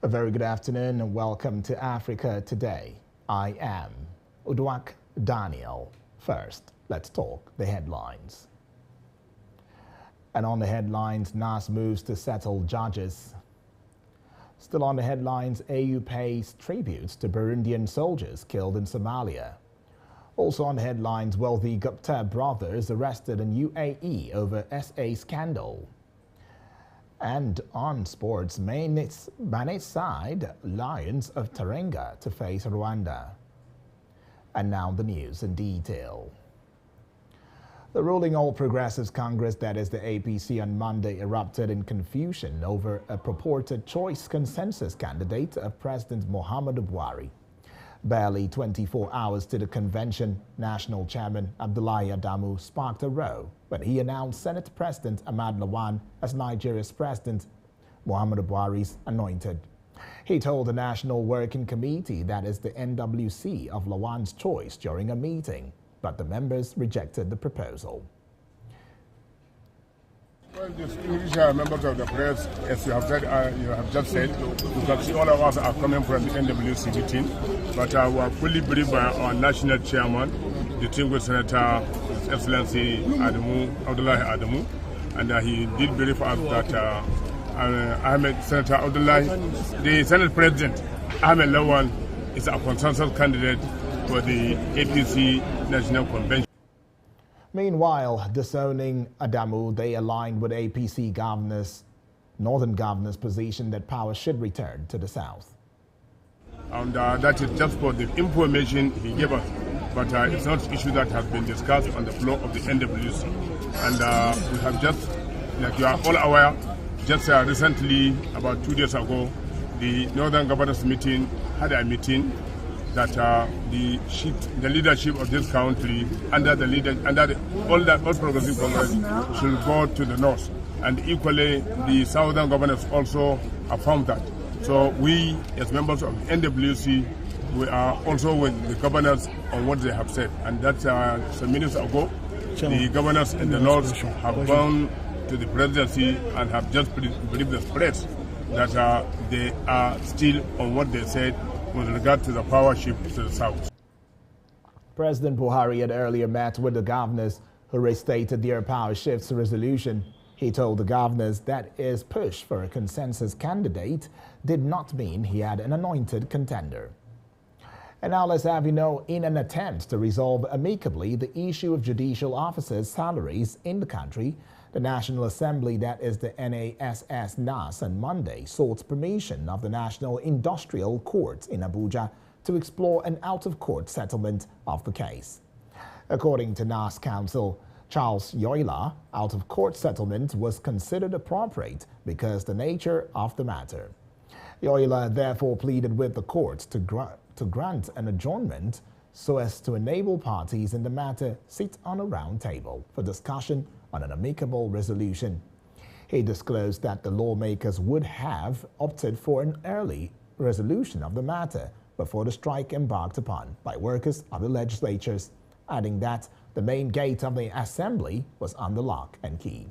A very good afternoon and welcome to Africa Today. I am Udwak Daniel. First, let's talk the headlines. And on the headlines, NAS moves to settle judges. Still on the headlines, AU pays tributes to Burundian soldiers killed in Somalia. Also on the headlines, wealthy Gupta brothers arrested in UAE over SA scandal. And on sports, Mane's side, Lions of Tarenga to face Rwanda. And now the news in detail. The ruling All Progressives Congress, that is the APC, on Monday erupted in confusion over a purported choice consensus candidate of President Muhammadu Buhari. Barely 24 hours to the convention, National Chairman Abdullahi Adamu sparked a row when he announced Senate President Ahmad Lawan as Nigeria's President Muhammadu Buhari's anointed. He told the National Working Committee, that is the NWC, of Lawan's choice during a meeting, but the members rejected the proposal. Well, distinguished members of the press, as you have just said, because all of us are coming from the NWC meeting, but we are fully briefed by our national chairman, distinguished Senator His Excellency Abdullahi Adamu, and he did brief us that Senator Abdullahi, the Senate President Ahmed Lawan, is a consensus candidate for the APC National Convention. Meanwhile, disowning Adamu, they aligned with APC Northern Governor's position that power should return to the South. And that is just for the information he gave us, but it's not an issue that has been discussed on the floor of the NWC. And we have just, like you are all aware, just recently, about 2 days ago, the Northern Governors meeting had a meeting that the leadership of this country all Progressive Congress should go to the north, and equally the Southern governors also affirmed that. So we, as members of NWC, we are also with the governors on what they have said, and that's some minutes ago. The governors in the north have gone to the presidency and have just briefed the press that they are still on what they said with regard to the power shift to the south. President Buhari had earlier met with the governors who restated their power shifts resolution. He told the governors that his push for a consensus candidate did not mean he had an anointed contender. And now let's have you know, in an attempt to resolve amicably the issue of judicial officers' salaries in the country, the National Assembly, that is the NASS, on Monday sought permission of the National Industrial Court in Abuja to explore an out-of-court settlement of the case. According to NAS counsel Charles Yoila, out-of-court settlement was considered appropriate because the nature of the matter. Yoila therefore pleaded with the court to grant an adjournment so as to enable parties in the matter sit on a round table for discussion on an amicable resolution. He disclosed that the lawmakers would have opted for an early resolution of the matter before the strike embarked upon by workers of the legislatures, adding that the main gate of the assembly was under lock and key.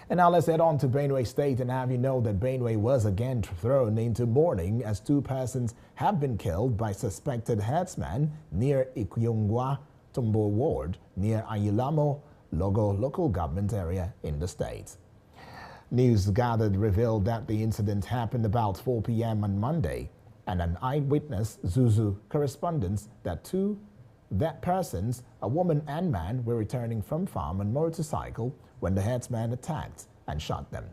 And now let's head on to Benue State and have you know that Benue was again thrown into mourning as 2 persons have been killed by suspected herdsmen near Ikyungwa, Tumbo Ward, near Ayilamo, Logo local government area in the state. News gathered revealed that the incident happened about 4 p.m. on Monday, and an eyewitness, Zuzu correspondence, that persons, a woman and man, were returning from farm on motorcycle when the herdsman attacked and shot them.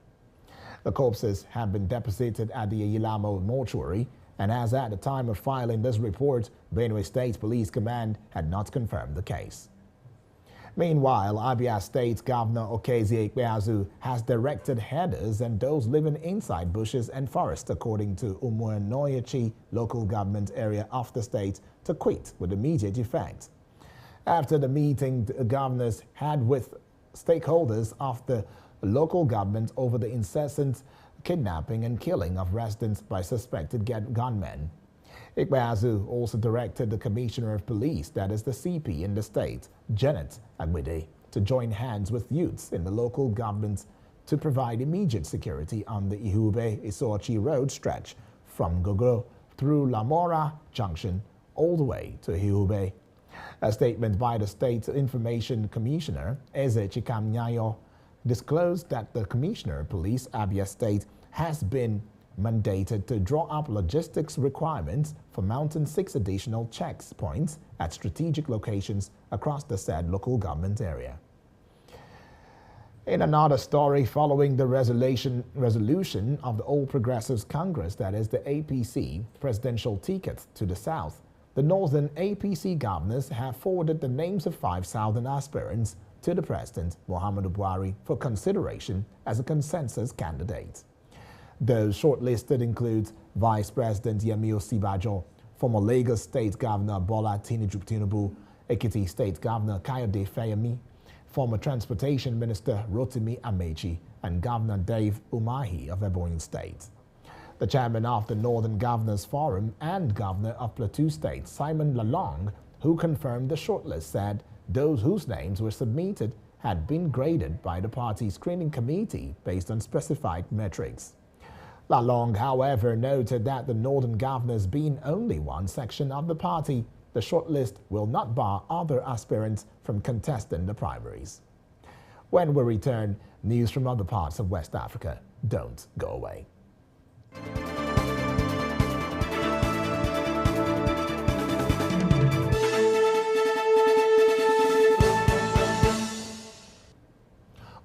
The corpses have been deposited at the Ayilamo mortuary, and as at the time of filing this report, Benue State Police Command had not confirmed the case. Meanwhile, Abia State Governor Okezie Ikpeazu has directed herders and those living inside bushes and forests, according to Umuanoyachi local government area of the state, to quit with immediate effect. After the meeting the governors had with stakeholders of the local government over the incessant kidnapping and killing of residents by suspected gunmen. Ikpeazu also directed the Commissioner of Police, that is the CP in the state, Janet Agbede, to join hands with youths in the local government to provide immediate security on the Ihube-Isochi road stretch from Gogoro through Lamora Junction all the way to Ihube. A statement by the State Information Commissioner, Eze Chikamnyayo, disclosed that the Commissioner of Police, Abia State, has been mandated to draw up logistics requirements for mounting 6 additional checkpoints at strategic locations across the said local government area. In another story, following the resolution of the All Progressives Congress, that is the APC, presidential ticket to the South, the northern APC governors have forwarded the names of 5 southern aspirants to the President, Muhammadu Buhari, for consideration as a consensus candidate. Those shortlisted include Vice President Yemi Osibajo, former Lagos State Governor Bola Tinubu, Ekiti State Governor Kayode Fayemi, former Transportation Minister Rotimi Amechi, and Governor Dave Umahi of Ebonyi State. The chairman of the Northern Governors Forum and Governor of Plateau State, Simon Lalong, who confirmed the shortlist, said those whose names were submitted had been graded by the party screening committee based on specified metrics. Lalong, however, noted that the Northern Governors being only one section of the party, the shortlist will not bar other aspirants from contesting the primaries. When we return, news from other parts of West Africa. Don't go away.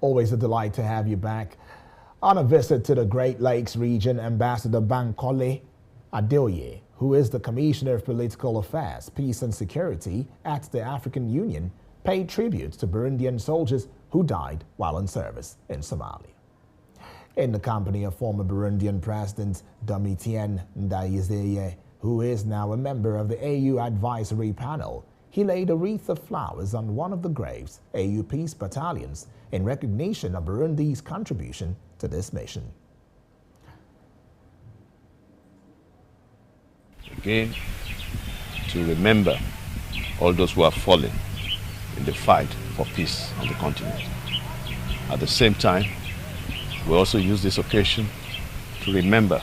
Always a delight to have you back. On a visit to the Great Lakes region, Ambassador Bankole Adeoye, who is the Commissioner of Political Affairs, Peace and Security at the African Union, paid tribute to Burundian soldiers who died while in service in Somalia. In the company of former Burundian President Domitien Ndayizeye, who is now a member of the AU Advisory Panel, he laid a wreath of flowers on one of the graves, AU Peace Battalions, in recognition of Burundi's contribution to this mission. Again, to remember all those who have fallen in the fight for peace on the continent. At the same time, we also use this occasion to remember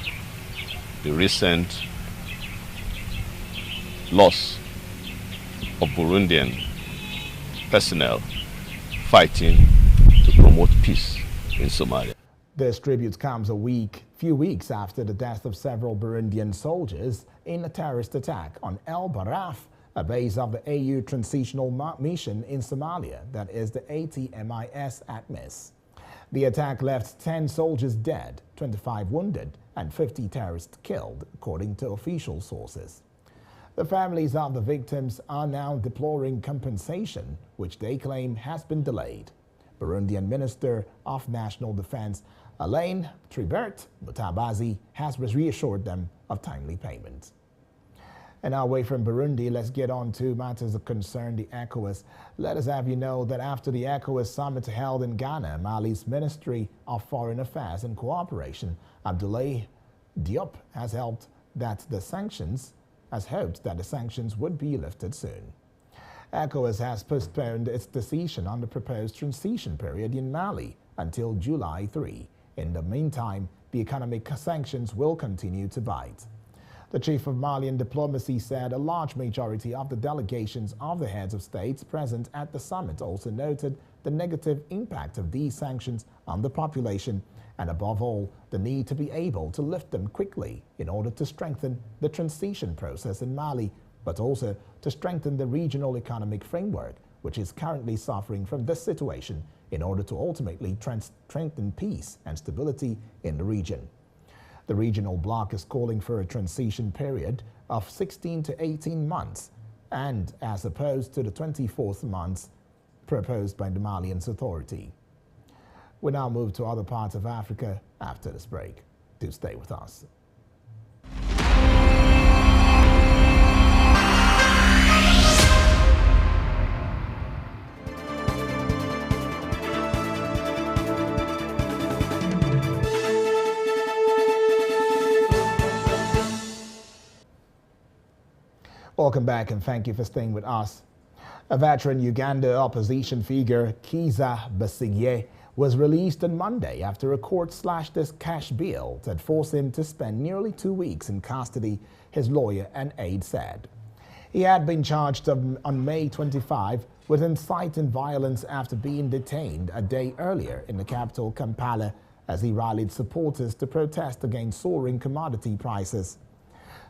the recent loss of Burundian personnel fighting to promote peace in Somalia. This tribute comes a few weeks after the death of several Burundian soldiers in a terrorist attack on El Baraf, a base of the AU Transitional Mission in Somalia, that is the ATMIS ATMIS. The attack left 10 soldiers dead, 25 wounded, and 50 terrorists killed, according to official sources. The families of the victims are now deploring compensation, which they claim has been delayed. Burundian Minister of National Defense Alain Tribert Mutabazi has reassured them of timely payment. And now away from Burundi, let's get on to matters that concern the ECOWAS. Let us have you know that after the ECOWAS summit held in Ghana, Mali's Ministry of Foreign Affairs and Cooperation, Abdoulaye Diop, has hoped that the sanctions would be lifted soon. ECOWAS has postponed its decision on the proposed transition period in Mali until July 3. In the meantime, the economic sanctions will continue to bite. The chief of Malian diplomacy said a large majority of the delegations of the heads of states present at the summit also noted the negative impact of these sanctions on the population and, above all, the need to be able to lift them quickly in order to strengthen the transition process in Mali, but also to strengthen the regional economic framework, which is currently suffering from this situation, in order to ultimately strengthen peace and stability in the region. The regional bloc is calling for a transition period of 16 to 18 months, and as opposed to the 24 months proposed by the Malian authority. We now move to other parts of Africa after this break. Do stay with us. Welcome back and thank you for staying with us. A veteran Uganda opposition figure, Kiza Besigye, was released on Monday after a court slashed his cash bail that forced him to spend nearly 2 weeks in custody, his lawyer and aide said. He had been charged on May 25 with inciting violence after being detained a day earlier in the capital, Kampala, as he rallied supporters to protest against soaring commodity prices.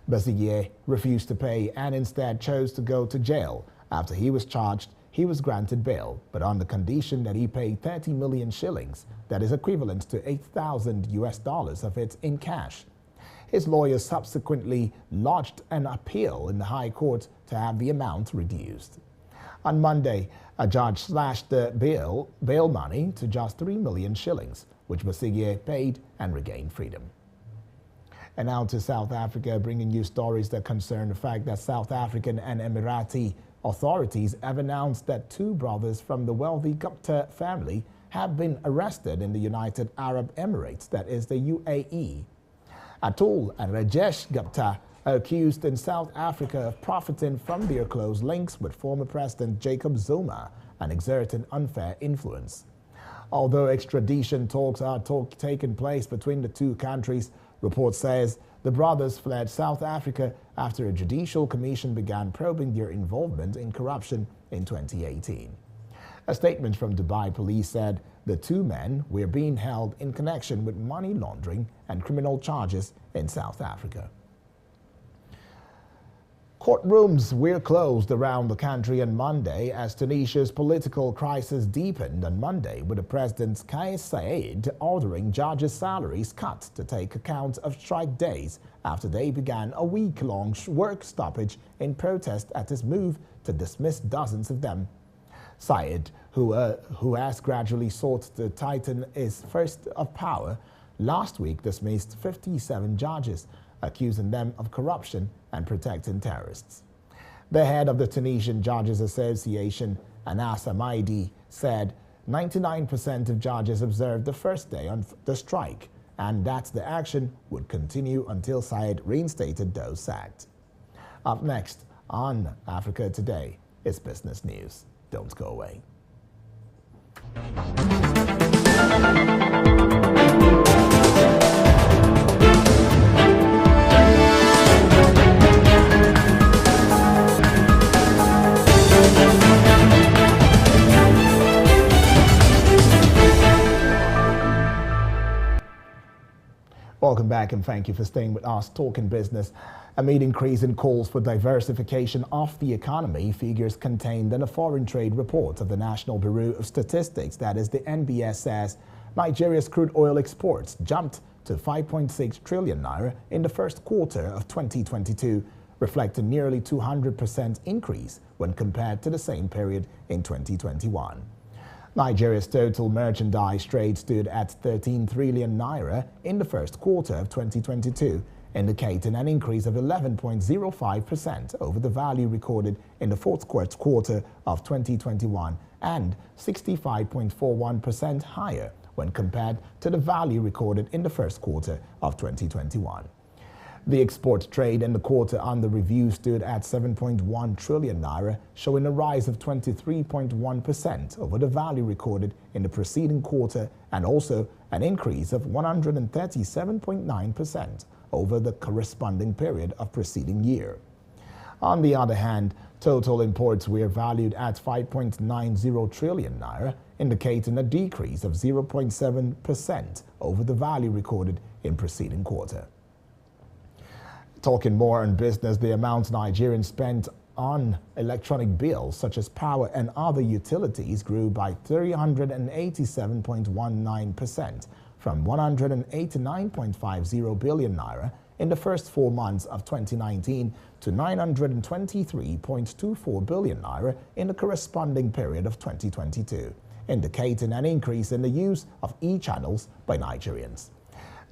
Besigye refused to pay and instead chose to go to jail. After he was charged, he was granted bail, but on the condition that he paid 30 million shillings, that is equivalent to $8,000 of it in cash. His lawyers subsequently lodged an appeal in the High Court to have the amount reduced. On Monday, a judge slashed the bail money to just 3 million shillings, which Besigye paid and regained freedom. And now to South Africa, bringing you stories that concern the fact that South African and Emirati authorities have announced that 2 brothers from the wealthy Gupta family have been arrested in the United Arab Emirates, that is the UAE. Atul and Rajesh Gupta are accused in South Africa of profiting from their close links with former President Jacob Zuma and exerting unfair influence. Although extradition talks are taking place between the 2 countries, report says the brothers fled South Africa after a judicial commission began probing their involvement in corruption in 2018. A statement from Dubai police said the 2 men were being held in connection with money laundering and criminal charges in South Africa. Courtrooms were closed around the country on Monday as Tunisia's political crisis deepened on Monday, with the President Kais Saied ordering judges' salaries cut to take account of strike days after they began a week-long work stoppage in protest at his move to dismiss dozens of them. Saied, who has gradually sought to tighten his first of power, last week dismissed 57 judges, accusing them of corruption and protecting terrorists. The head of the Tunisian Judges Association, Anas Amaidi, said 99% of judges observed the first day on the strike, and that the action would continue until Saied reinstated those sacked. Up next on Africa Today is business news. Don't go away. Welcome back and thank you for staying with us talking business. Amid increasing calls for diversification of the economy, figures contained in a foreign trade report of the National Bureau of Statistics, that is the NBS, says Nigeria's crude oil exports jumped to 5.6 trillion naira in the first quarter of 2022, reflecting nearly 200% increase when compared to the same period in 2021. Nigeria's total merchandise trade stood at 13 trillion naira in the first quarter of 2022, indicating an increase of 11.05% over the value recorded in the fourth quarter of 2021 and 65.41% higher when compared to the value recorded in the first quarter of 2021. The export trade in the quarter under review stood at 7.1 trillion naira, showing a rise of 23.1% over the value recorded in the preceding quarter and also an increase of 137.9% over the corresponding period of preceding year. On the other hand, total imports were valued at 5.90 trillion naira, indicating a decrease of 0.7% over the value recorded in preceding quarter. Talking more on business, the amount Nigerians spent on electronic bills such as power and other utilities grew by 387.19% from 189.50 billion naira in the first 4 months of 2019 to 923.24 billion naira in the corresponding period of 2022, indicating an increase in the use of e-channels by Nigerians.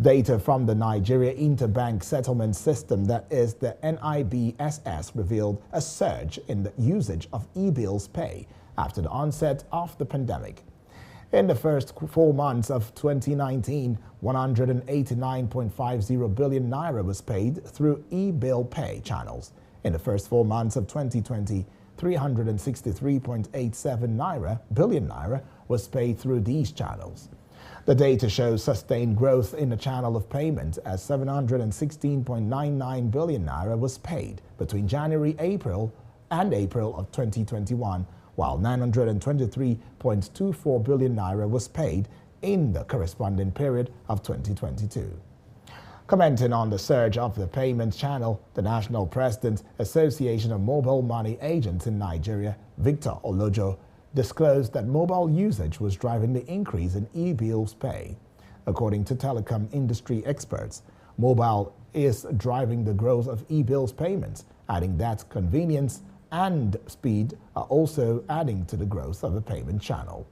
Data from the Nigeria Interbank Settlement System, that is the NIBSS, revealed a surge in the usage of e-bills pay after the onset of the pandemic. In the first 4 months of 2019, 189.50 billion naira was paid through e-bill pay channels. In the first 4 months of 2020, 363.87 billion naira was paid through these channels. The data shows sustained growth in the channel of payment as 716.99 billion naira was paid between January, April and April of 2021, while 923.24 billion naira was paid in the corresponding period of 2022. Commenting on the surge of the payment channel, the National President Association of Mobile Money Agents in Nigeria, Victor Olojo, disclosed that mobile usage was driving the increase in e-bills pay. According to telecom industry experts, mobile is driving the growth of e-bills payments, adding that convenience and speed are also adding to the growth of the payment channel.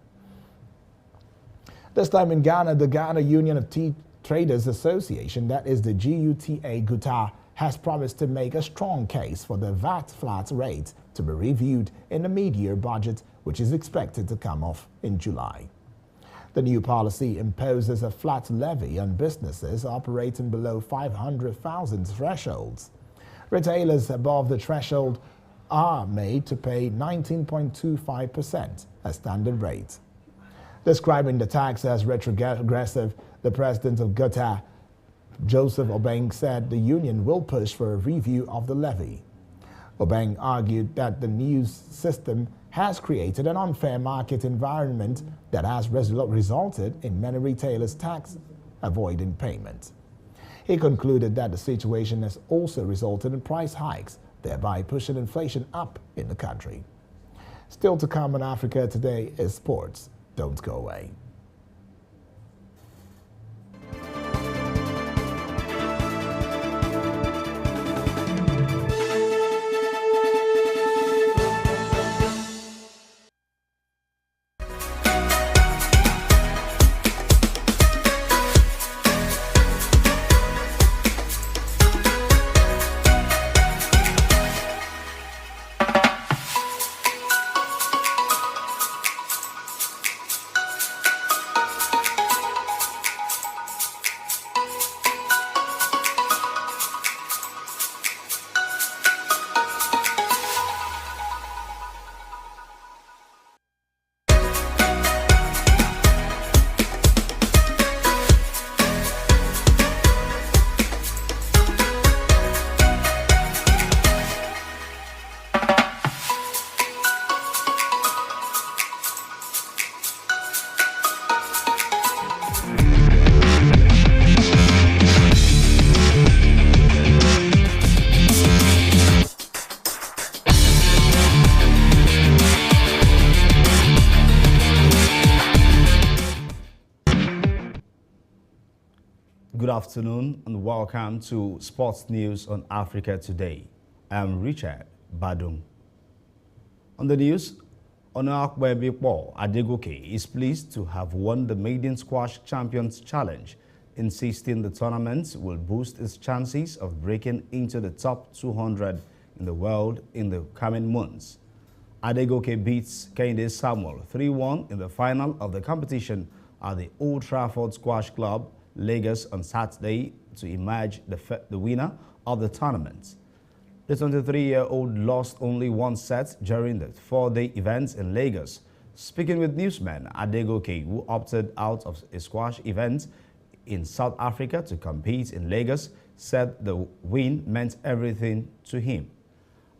This time in Ghana, the Ghana Union of Tea Traders Association, that is the GUTA, has promised to make a strong case for the VAT flat rate to be reviewed in the mid-year budget, which is expected to come off in July. The new policy imposes a flat levy on businesses operating below 500,000 thresholds. Retailers above the threshold are made to pay 19.25% as standard rate. Describing the tax as retrogressive, the president of GUTA, Joseph Obeng, said the union will push for a review of the levy. Obeng argued that the new system has created an unfair market environment that has resulted in many retailers' tax avoiding payment. He concluded that the situation has also resulted in price hikes, thereby pushing inflation up in the country. Still to come on Africa Today is sports. Don't go away. Good afternoon and welcome to Sports News on Africa Today. I'm Richard Badung. On the news, Onuakwebikpo Adegoke is pleased to have won the Maiden Squash Champions Challenge. Insisting the tournament will boost its chances of breaking into the top 200 in the world in the coming months. Adegoke beats Kehinde Samuel 3-1 in the final of the competition at the Old Trafford Squash Club, Lagos, on Saturday to emerge the winner of the tournament. The 23-year-old lost only one set during the four-day event in Lagos. Speaking with newsmen, Adegoke, who opted out of a squash event in South Africa to compete in Lagos, said the win meant everything to him.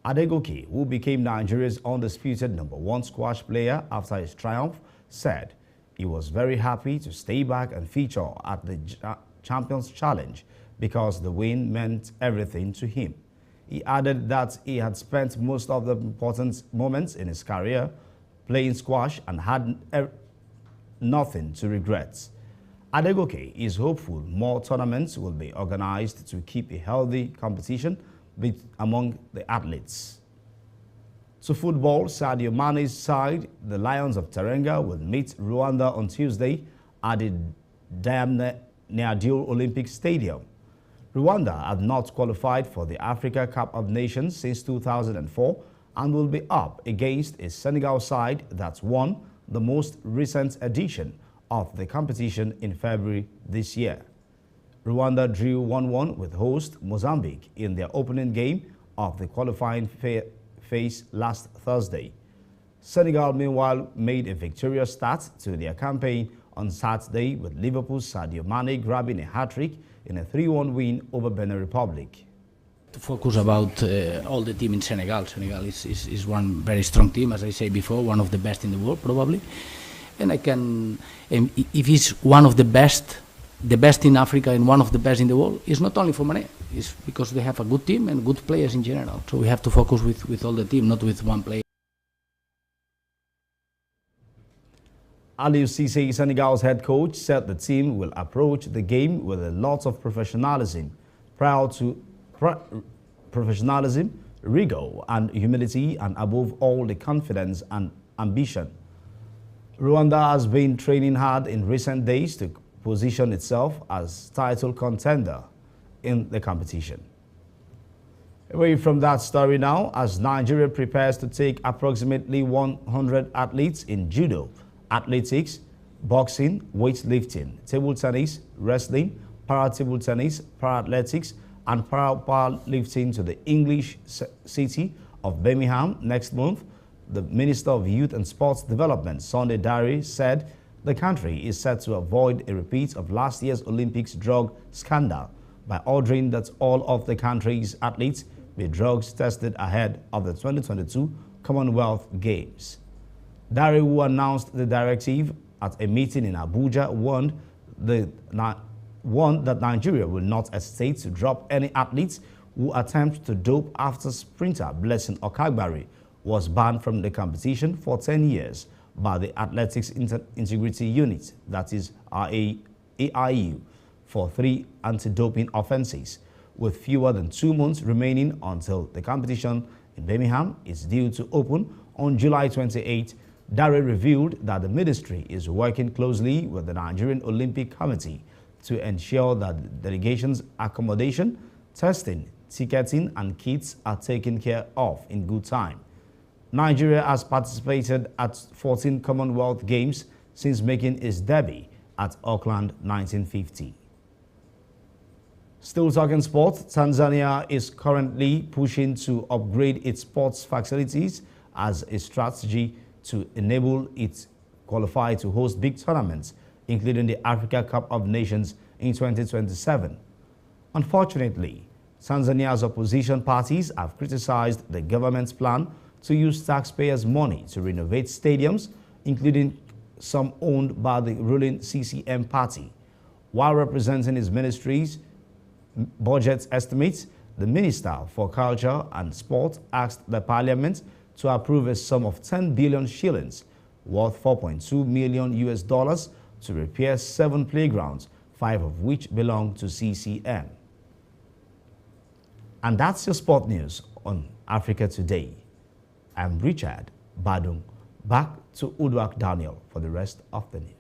Adegoke, who became Nigeria's undisputed #1 squash player after his triumph, said he was very happy to stay back and feature at the Champions Challenge because the win meant everything to him. He added that he had spent most of the important moments in his career playing squash and had nothing to regret. Adegoke is hopeful more tournaments will be organized to keep a healthy competition among the athletes. To football, Sadio Mane's side, the Lions of Teranga, will meet Rwanda on Tuesday at the Diamniadio Olympic Stadium. Rwanda have not qualified for the Africa Cup of Nations since 2004 and will be up against a Senegal side that won the most recent edition of the competition in February this year. Rwanda drew 1-1 with host Mozambique in their opening game of the qualifying phase last Thursday. Senegal, meanwhile, made a victorious start to their campaign on Saturday with Liverpool's Sadio Mane grabbing a hat-trick in a 3-1 win over Benin Republic. To focus about all the team in Senegal. Senegal is one very strong team, as I said before, one of the best in the world probably. And if it's one of the best in Africa and one of the best in the world, it's not only for Mane, it's because they have a good team and good players in general. So we have to focus with all the team, not with one player. Aliou Cissé, Senegal's head coach, said the team will approach the game with a lot of professionalism, professionalism, rigor and humility, and above all the confidence and ambition. Rwanda has been training hard in recent days to position itself as title contender in the competition. Away from that story now, as Nigeria prepares to take approximately 100 athletes in judo, athletics, boxing, weightlifting, table tennis, wrestling, para-table tennis, para-athletics, and para-powerlifting to the English city of Birmingham next month, the Minister of Youth and Sports Development, Sunday Dare, said the country is set to avoid a repeat of last year's Olympics drug scandal by ordering that all of the country's athletes be drugs tested ahead of the 2022 Commonwealth Games. Dare, who announced the directive at a meeting in Abuja, warned that Nigeria will not hesitate to drop any athletes who attempt to dope after sprinter Blessing Okagbare was banned from the competition for 10 years by the Athletics Integrity Unit, that is AIU, for 3 anti-doping offenses, with fewer than 2 months remaining until the competition in Birmingham is due to open on July 28. Dare revealed that the ministry is working closely with the Nigerian Olympic Committee to ensure that delegations' accommodation, testing, ticketing, and kits are taken care of in good time. Nigeria has participated at 14 Commonwealth Games since making its debut at Auckland 1950. Still talking sport, Tanzania is currently pushing to upgrade its sports facilities as a strategy to enable it qualify to host big tournaments, including the Africa Cup of Nations in 2027. Unfortunately, Tanzania's opposition parties have criticized the government's plan to use taxpayers' money to renovate stadiums, including some owned by the ruling CCM party. While representing his ministry's budget estimates, the Minister for Culture and Sport asked the parliament to approve a sum of 10 billion shillings, worth $4.2 million to repair 7 playgrounds, 5 of which belong to CCM. And that's your sport news on Africa Today. I'm Richard Badung. Back to Uduak Daniel for the rest of the news.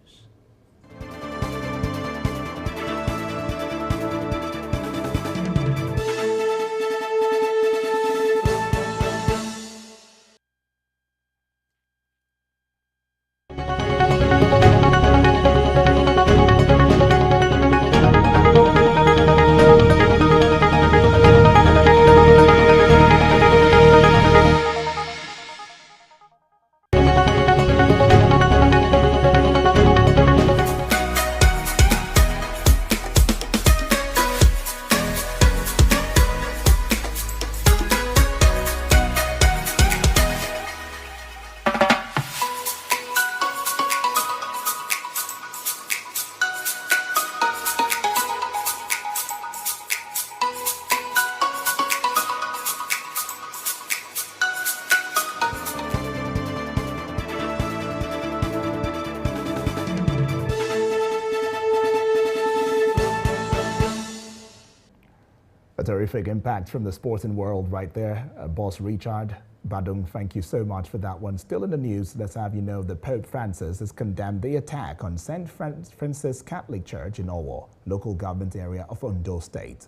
A terrific impact from the sporting world right there. Boss Richard Badung, thank you so much for that one. Still in the news, let's have you know that Pope Francis has condemned the attack on St. Francis Catholic Church in Owo, local government area of Ondo State.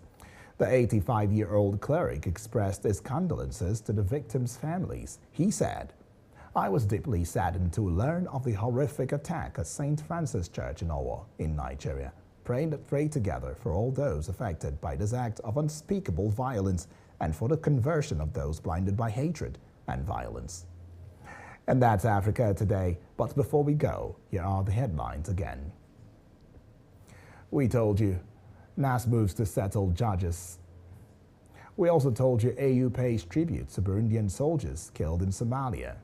The 85-year-old cleric expressed his condolences to the victims' families. He said, "I was deeply saddened to learn of the horrific attack at St. Francis Church in Owo in Nigeria. Pray together for all those affected by this act of unspeakable violence and for the conversion of those blinded by hatred and violence." And that's Africa Today. But before we go, here are the headlines again. We told you, NAS moves to settle judges. We also told you AU pays tribute to Burundian soldiers killed in Somalia.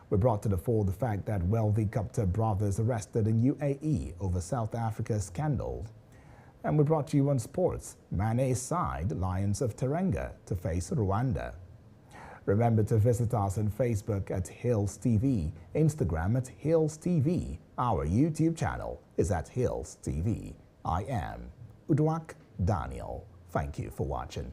We brought to the fore the fact that wealthy Gupta brothers arrested in UAE over South Africa scandal. And we brought you on sports, Mane's side, Lions of Teranga, to face Rwanda. Remember to visit us on Facebook at Hills TV, Instagram at Hills TV. Our YouTube channel is at Hills TV. I am Uduak Daniel. Thank you for watching.